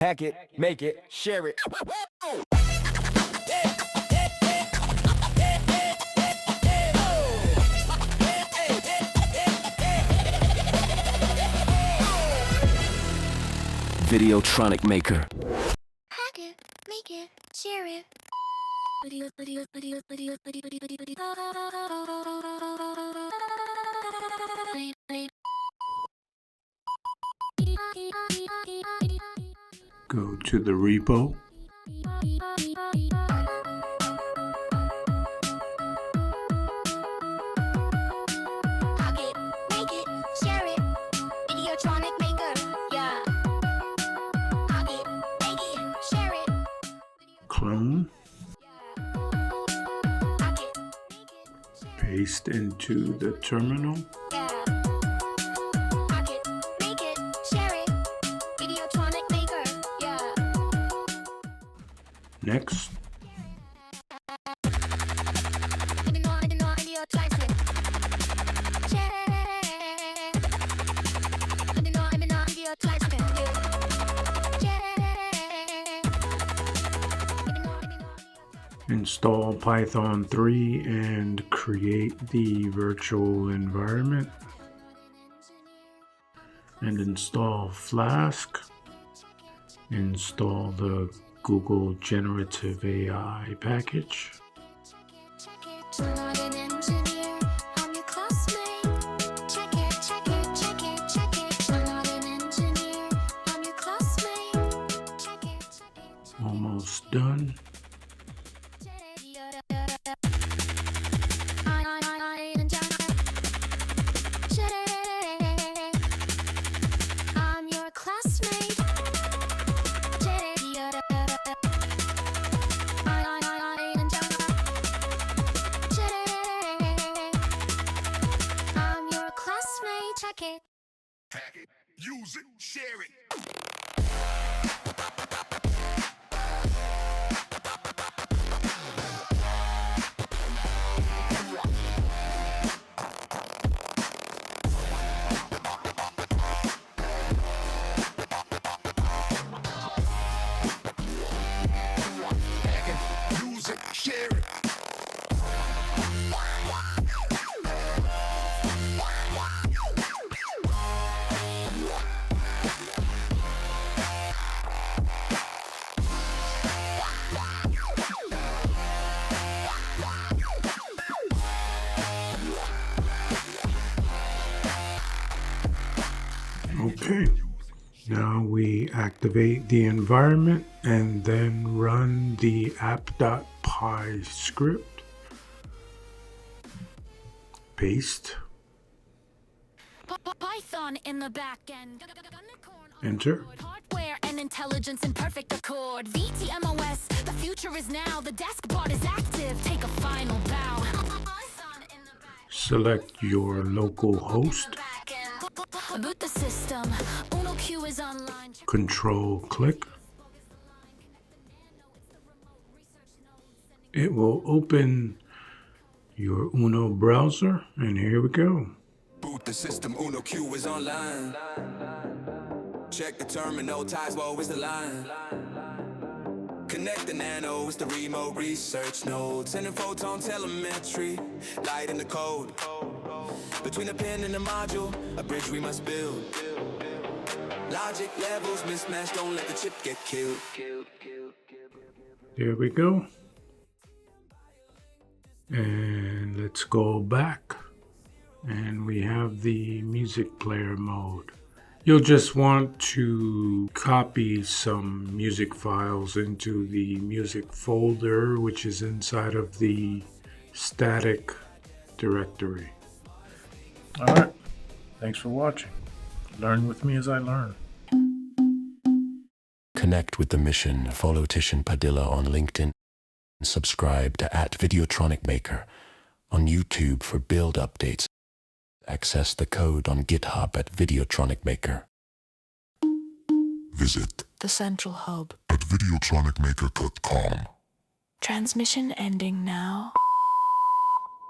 Hack it, make it, share it. VideotronicMaker. Hack it, make it, share it. Go to the repo. Hack it, make it, share it. VideotronicMaker, yeah. Hack it, make it, share it. Clone. Hack it, make it, share it. Paste into the terminal. Yeah. Hack it, make it, share it. VideotronicMaker, yeah. Next. Install Python 3 and create the virtual environment. And install Flask. Install the Google Generative AI package. Almost done. Hack it, use it, share it. Hack it, use it, share it. Okay, now we activate the environment and then run the app.py script. Paste. Python in the back end. Enter. Hardware and intelligence in perfect accord. VTM OS, the future is now. The desk bot is active. Take a final bow. Select your local host. Boot the system. Uno Q is online. Control click. It will open your Uno browser, and here we go. Boot the system, Uno Q is online. Check the terminal, ties, woe is the line. Connect the nano, it's the remote research node. Sending photon telemetry, light in the code. Between the pin and the module, a bridge we must build. Logic levels mismatched, don't let the chip get killed. There we go. And let's go back. And we have the music player mode. You'll just want to copy some music files into the music folder, which is inside of the static directory. All right. Thanks for watching. Learn with me as I learn. Connect with the mission. Follow Tishan Padilla on LinkedIn. Subscribe to @VideotronicMaker on YouTube for build updates. Access the code on GitHub at VideotronicMaker. Visit The central hub. at VideotronicMaker.com. Transmission ending now.